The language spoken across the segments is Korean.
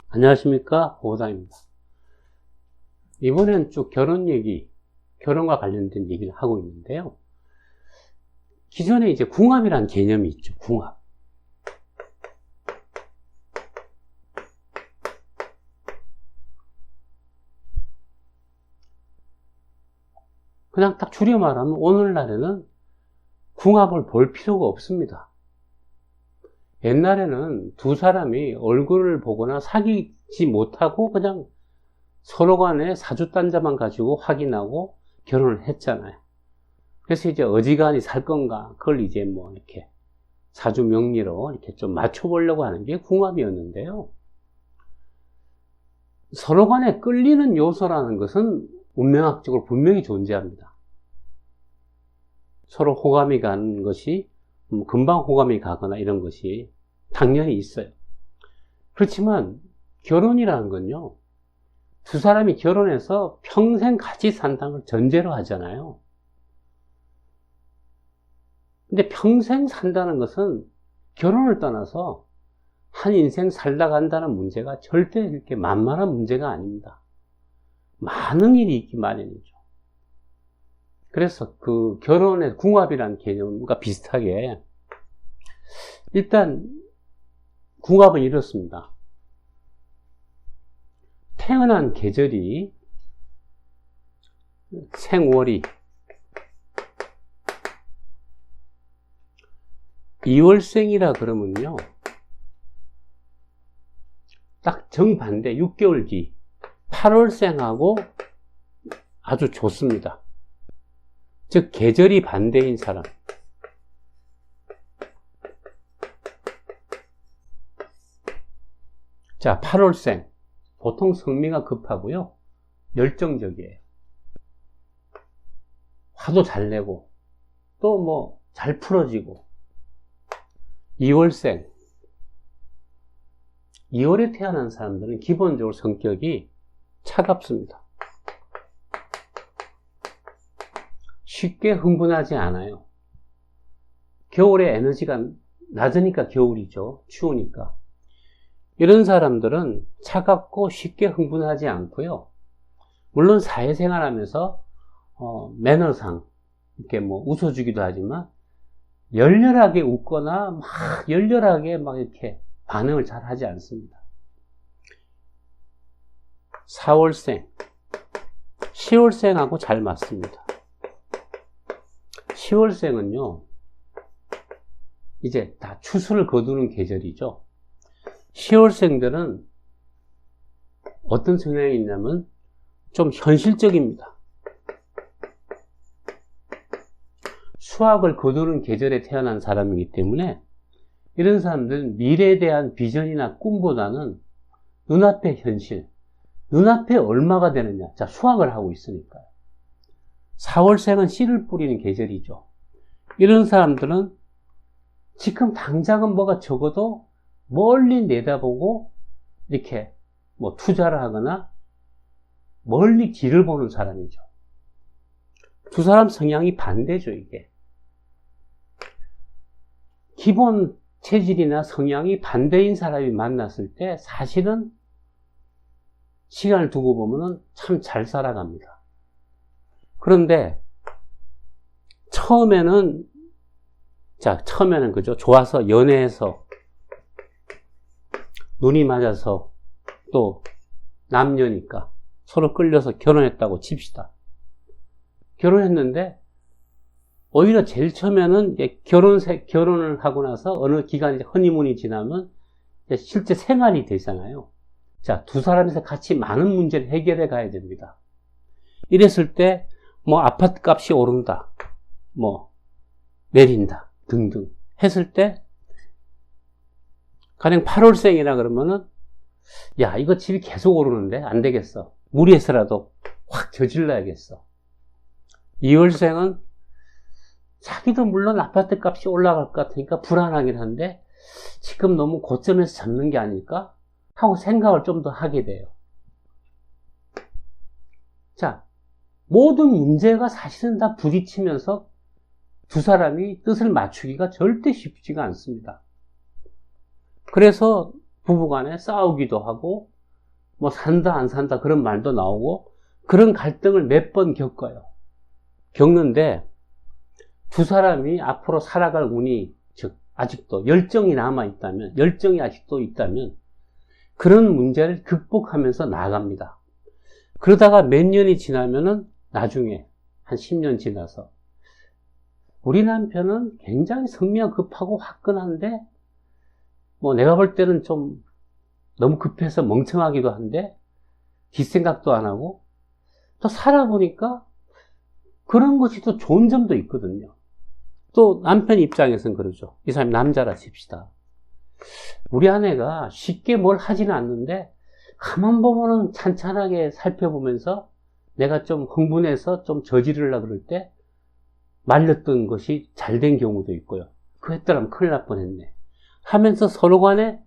안녕하십니까, 보호당입니다. 이번엔 쭉 결혼과 관련된 얘기를 하고 있는데요. 기존에 이제 궁합이라는 개념이 있죠. 궁합. 그냥 딱 줄여 말하면 오늘날에는 궁합을 볼 필요가 없습니다. 옛날에는 두 사람이 얼굴을 보거나 사귀지 못하고 그냥 서로 간에 사주단자만 가지고 확인하고 결혼을 했잖아요. 그래서 이제 어지간히 살 건가, 그걸 이제 뭐 이렇게 사주 명리로 이렇게 좀 맞춰보려고 하는 게 궁합이었는데요. 서로 간에 끌리는 요소라는 것은 운명학적으로 분명히 존재합니다. 서로 호감이 가는 것이, 금방 호감이 가거나 이런 것이 당연히 있어요. 그렇지만 결혼이라는 건요, 두 사람이 결혼해서 평생 같이 산다는 걸 전제로 하잖아요. 근데 평생 산다는 것은 결혼을 떠나서 한 인생 살다 간다는 문제가 절대 이렇게 만만한 문제가 아닙니다. 많은 일이 있기 마련이죠. 그래서 그 결혼의 궁합이라는 개념과 비슷하게 일단 궁합은 이렇습니다. 태어난 계절이 생월이 2월생이라 그러면요, 딱 정반대 6개월 뒤 8월생하고 아주 좋습니다. 즉 계절이 반대인 사람. 자, 8월생 보통 성미가 급하고요, 열정적이에요. 화도 잘 내고 또 뭐 잘 풀어지고. 2월생, 2월에 태어난 사람들은 기본적으로 성격이 차갑습니다. 쉽게 흥분하지 않아요. 겨울에 에너지가 낮으니까 겨울이죠. 추우니까. 이런 사람들은 차갑고 쉽게 흥분하지 않고요. 물론 사회생활하면서 매너상 이렇게 뭐 웃어주기도 하지만 열렬하게 웃거나 막 열렬하게 막 이렇게 반응을 잘 하지 않습니다. 4월생, 10월생하고 잘 맞습니다. 10월생은요, 이제 다 추수를 거두는 계절이죠. 10월생들은 어떤 성향이 있냐면 좀 현실적입니다. 수확을 거두는 계절에 태어난 사람이기 때문에 이런 사람들은 미래에 대한 비전이나 꿈보다는 눈앞의 현실, 눈앞에 얼마가 되느냐, 자, 수확을 하고 있으니까요. 4월생은 씨를 뿌리는 계절이죠. 이런 사람들은 지금 당장은 뭐가 적어도 멀리 내다보고 이렇게 뭐 투자를 하거나 멀리 길을 보는 사람이죠. 두 사람 성향이 반대죠, 이게. 기본 체질이나 성향이 반대인 사람이 만났을 때 사실은 시간을 두고 보면은 참 잘 살아갑니다. 그런데 처음에는 그죠, 좋아서 연애해서 눈이 맞아서 또 남녀니까 서로 끌려서 결혼했다고 칩시다. 결혼했는데 오히려 제일 처음에는 결혼을 하고 나서 어느 기간 허니문이 지나면 실제 생활이 되잖아요. 자, 두 사람이서 같이 많은 문제를 해결해 가야 됩니다. 이랬을 때 뭐 아파트 값이 오른다, 뭐 내린다 등등 했을 때 가령 8월생이라 그러면은 야, 이거 집이 계속 오르는데 안 되겠어, 무리해서라도 확 저질러야겠어. 2월생은 자기도 물론 아파트 값이 올라갈 것 같으니까 불안하긴 한데 지금 너무 고점에서 잡는 게 아닐까 하고 생각을 좀 더 하게 돼요. 자, 모든 문제가 사실은 다 부딪히면서 두 사람이 뜻을 맞추기가 절대 쉽지가 않습니다. 그래서 부부간에 싸우기도 하고 뭐 산다 안 산다 그런 말도 나오고 그런 갈등을 몇 번 겪는데 두 사람이 앞으로 살아갈 운이 즉 아직도 열정이 남아있다면 열정이 아직도 있다면 그런 문제를 극복하면서 나아갑니다. 그러다가 몇 년이 지나면은 나중에 한 10년 지나서 우리 남편은 굉장히 성미가 급하고 화끈한데 뭐 내가 볼 때는 좀 너무 급해서 멍청하기도 한데 뒷생각도 안 하고 또 살아보니까 그런 것이 또 좋은 점도 있거든요. 또 남편 입장에서는 그러죠. 이 사람이 남자라 칩시다. 우리 아내가 쉽게 뭘 하지는 않는데 가만 보면은 찬찬하게 살펴보면서 내가 좀 흥분해서 좀 저지르려고 그럴 때 말렸던 것이 잘 된 경우도 있고요. 그 했더라면 큰일 날 뻔했네 하면서 서로 간에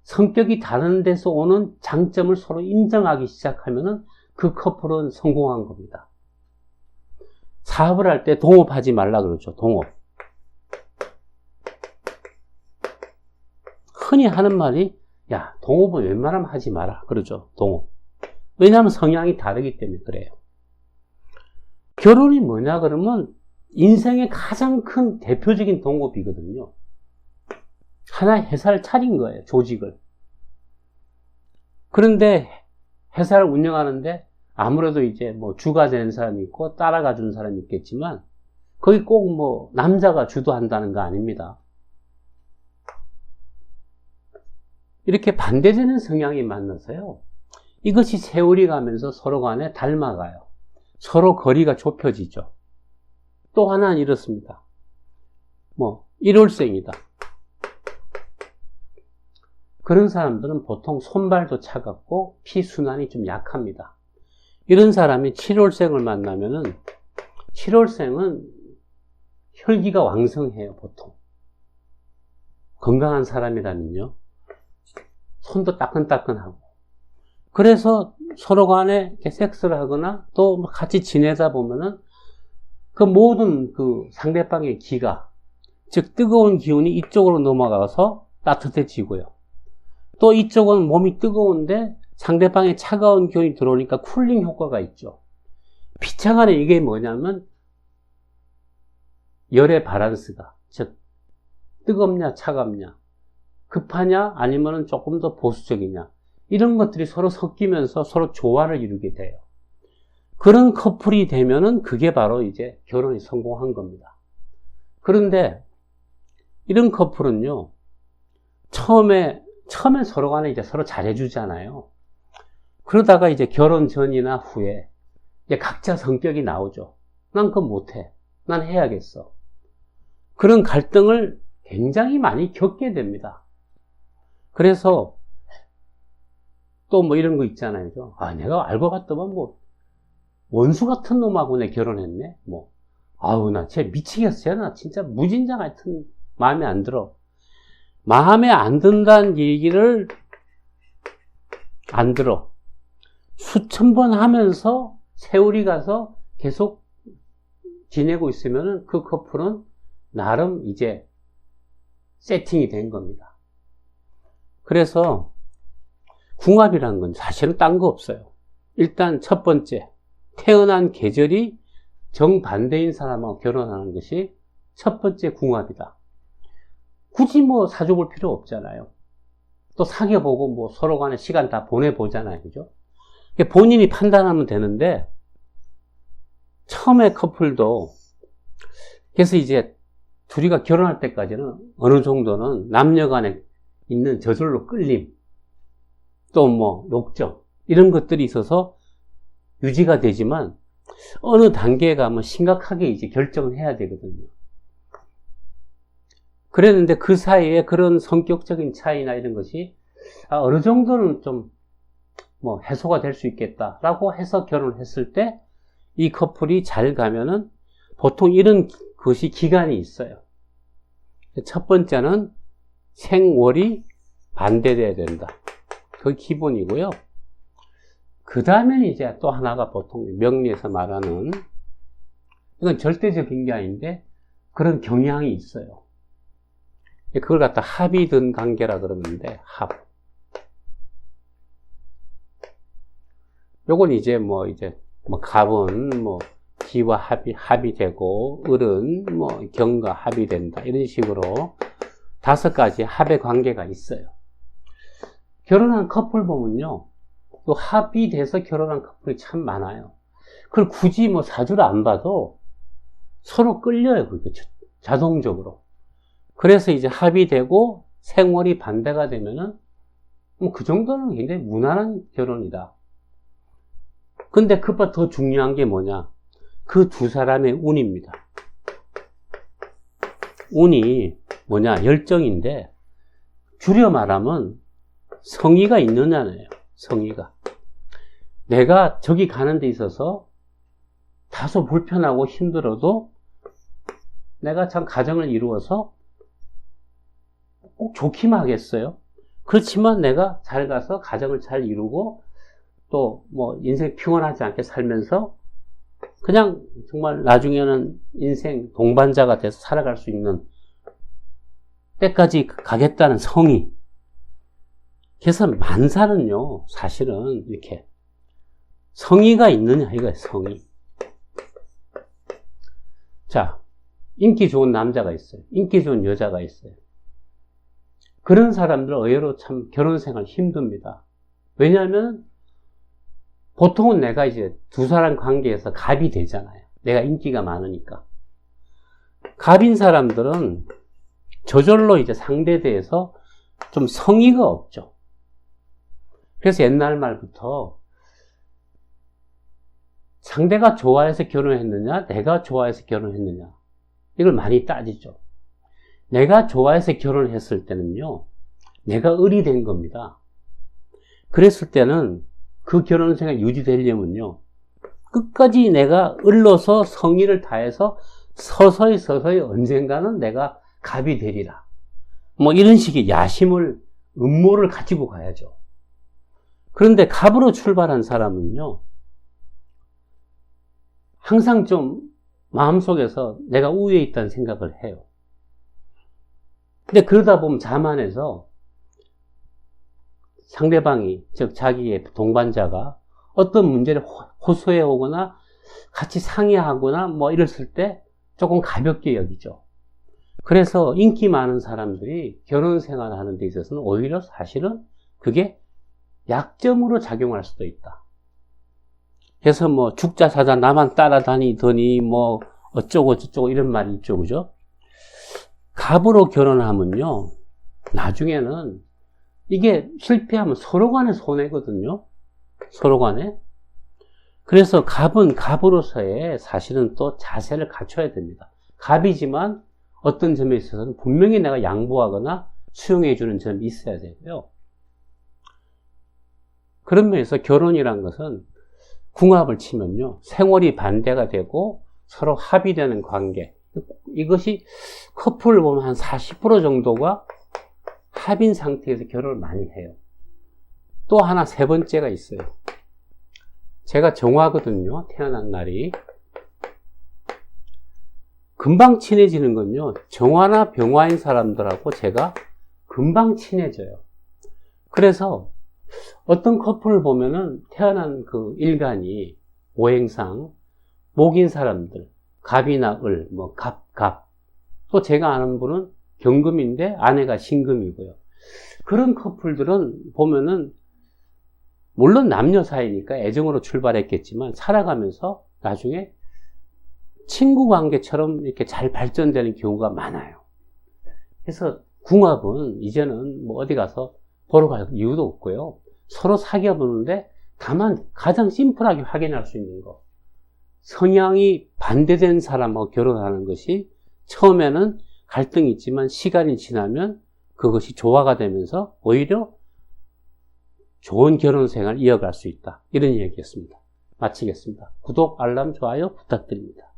성격이 다른 데서 오는 장점을 서로 인정하기 시작하면은 그 커플은 성공한 겁니다. 사업을 할 때 동업하지 말라 그러죠. 동업. 흔히 하는 말이 야, 동업은 웬만하면 하지 마라 그러죠. 동업. 왜냐하면 성향이 다르기 때문에 그래요. 결혼이 뭐냐 그러면 인생의 가장 큰 대표적인 동업이거든요. 하나의 회사를 차린 거예요. 조직을. 그런데 회사를 운영하는데 아무래도 이제 뭐 주가 되는 사람이 있고 따라가 주는 사람이 있겠지만 거기 꼭 뭐 남자가 주도한다는 거 아닙니다. 이렇게 반대되는 성향이 만나서요. 이것이 세월이 가면서 서로 간에 닮아가요. 서로 거리가 좁혀지죠. 또 하나는 이렇습니다. 뭐 일월생이다. 그런 사람들은 보통 손발도 차갑고 피순환이 좀 약합니다. 이런 사람이 7월생을 만나면은 7월생은 혈기가 왕성해요. 보통 건강한 사람이라면요. 손도 따끈따끈하고 그래서 서로 간에 이렇게 섹스를 하거나 또 같이 지내다 보면은 그 모든 그 상대방의 기가 즉 뜨거운 기운이 이쪽으로 넘어가서 따뜻해지고요. 또 이쪽은 몸이 뜨거운데 상대방의 차가운 기운이 들어오니까 쿨링 효과가 있죠. 피차간에 이게 뭐냐면 열의 밸런스가 즉 뜨겁냐 차갑냐 급하냐 아니면 조금 더 보수적이냐 이런 것들이 서로 섞이면서 서로 조화를 이루게 돼요. 그런 커플이 되면은 그게 바로 이제 결혼이 성공한 겁니다. 그런데 이런 커플은요 처음에 서로 간에 이제 서로 잘해주잖아요. 그러다가 이제 결혼 전이나 후에 이제 각자 성격이 나오죠. 난 그거 못해. 난 해야겠어. 그런 갈등을 굉장히 많이 겪게 됩니다. 그래서 또 뭐 이런 거 있잖아요. 아, 내가 알고 봤더만 뭐 원수 같은 놈하고 내 결혼했네. 뭐 아우 나 쟤 미치겠어. 나 진짜 무진장 같은 마음에 안 들어. 마음에 안 든다는 얘기를 안 들어. 수천 번 하면서 세월이 가서 계속 지내고 있으면은 그 커플은 나름 이제 세팅이 된 겁니다. 그래서 궁합이라는 건 사실은 딴 거 없어요. 일단 첫 번째, 태어난 계절이 정반대인 사람하고 결혼하는 것이 첫 번째 궁합이다. 굳이 뭐 사줘볼 필요 없잖아요. 또 사귀어보고 뭐 서로 간에 시간 다 보내보잖아요. 그죠? 본인이 판단하면 되는데, 처음에 커플도, 그래서 이제 둘이가 결혼할 때까지는 어느 정도는 남녀 간에 있는 저절로 끌림, 또 뭐 욕정, 이런 것들이 있어서 유지가 되지만, 어느 단계에 가면 심각하게 이제 결정을 해야 되거든요. 그랬는데 그 사이에 그런 성격적인 차이나 이런 것이 어느 정도는 좀 뭐 해소가 될 수 있겠다라고 해서 결혼을 했을 때 이 커플이 잘 가면은 보통 이런 것이 기간이 있어요. 첫 번째는 생월이 반대돼야 된다. 그게 기본이고요. 그 다음에 이제 또 하나가 보통 명리에서 말하는, 이건 절대적인 게 아닌데 그런 경향이 있어요. 그걸 갖다 합이 든 관계라 그러는데, 합. 요건 이제 갑은 기와 합이 되고, 을은 경과 합이 된다. 이런 식으로 5가지 합의 관계가 있어요. 결혼한 커플 보면요, 또 합이 돼서 결혼한 커플이 참 많아요. 그걸 굳이 사주를 안 봐도 서로 끌려요, 그게 자동적으로. 그래서 이제 합이 되고 생월이 반대가 되면은 그 정도는 굉장히 무난한 결혼이다. 근데 그보다 더 중요한 게 뭐냐? 그 두 사람의 운입니다. 운이 뭐냐? 열정인데, 줄여 말하면 성의가 있느냐예요. 성의가. 내가 저기 가는 데 있어서 다소 불편하고 힘들어도 내가 참 가정을 이루어서 꼭 좋기만 하겠어요. 그렇지만 내가 잘 가서 가정을 잘 이루고 또 인생 피곤하지 않게 살면서 그냥 정말 나중에는 인생 동반자가 돼서 살아갈 수 있는 때까지 가겠다는 성의. 그래서 만사는요, 사실은 이렇게 성의가 있느냐 이거예요. 성의. 자, 인기 좋은 남자가 있어요. 인기 좋은 여자가 있어요. 그런 사람들은 의외로 참 결혼 생활 힘듭니다. 왜냐하면 보통은 내가 이제 두 사람 관계에서 갑이 되잖아요. 내가 인기가 많으니까. 갑인 사람들은 저절로 이제 상대에 대해서 좀 성의가 없죠. 그래서 옛날 말부터 상대가 좋아해서 결혼했느냐, 내가 좋아해서 결혼했느냐, 이걸 많이 따지죠. 내가 좋아해서 결혼했을 때는요, 내가 을이 된 겁니다. 그랬을 때는 그 결혼 생활이 유지되려면요, 끝까지 내가 을로서 성의를 다해서 서서히 언젠가는 내가 갑이 되리라. 이런 식의 야심을, 음모를 가지고 가야죠. 그런데 갑으로 출발한 사람은요, 항상 좀 마음속에서 내가 우위에 있다는 생각을 해요. 근데 그러다 보면 자만해서 상대방이, 즉 자기의 동반자가 어떤 문제를 호소해 오거나 같이 상의하거나 이랬을 때 조금 가볍게 여기죠. 그래서 인기 많은 사람들이 결혼 생활을 하는 데 있어서는 오히려 사실은 그게 약점으로 작용할 수도 있다. 그래서 죽자 사자 나만 따라다니더니 어쩌고 저쩌고 이런 말이 있죠. 그죠? 갑으로 결혼하면요, 나중에는 이게 실패하면 서로 간에 손해거든요. 서로 간에. 그래서 갑은 갑으로서의 사실은 또 자세를 갖춰야 됩니다. 갑이지만 어떤 점에 있어서는 분명히 내가 양보하거나 수용해주는 점이 있어야 되고요. 그런 면에서 결혼이란 것은 궁합을 치면요, 생월이 반대가 되고 서로 합의되는 관계. 이것이 커플을 보면 한 40% 정도가 합인 상태에서 결혼을 많이 해요. 또 하나 세 번째가 있어요. 제가 정화거든요. 태어난 날이. 금방 친해지는 건요, 정화나 병화인 사람들하고 제가 금방 친해져요. 그래서 어떤 커플을 보면은 태어난 그 일간이 오행상 목인 사람들, 갑이나 을, 갑. 또 제가 아는 분은 경금인데 아내가 신금이고요. 그런 커플들은 보면은 물론 남녀 사이니까 애정으로 출발했겠지만 살아가면서 나중에 친구 관계처럼 이렇게 잘 발전되는 경우가 많아요. 그래서 궁합은 이제는 어디 가서 보러 갈 이유도 없고요. 서로 사귀어 보는데 다만 가장 심플하게 확인할 수 있는 거. 성향이 반대된 사람하고 결혼하는 것이 처음에는 갈등이 있지만 시간이 지나면 그것이 조화가 되면서 오히려 좋은 결혼 생활을 이어갈 수 있다. 이런 얘기였습니다. 마치겠습니다. 구독, 알람, 좋아요 부탁드립니다.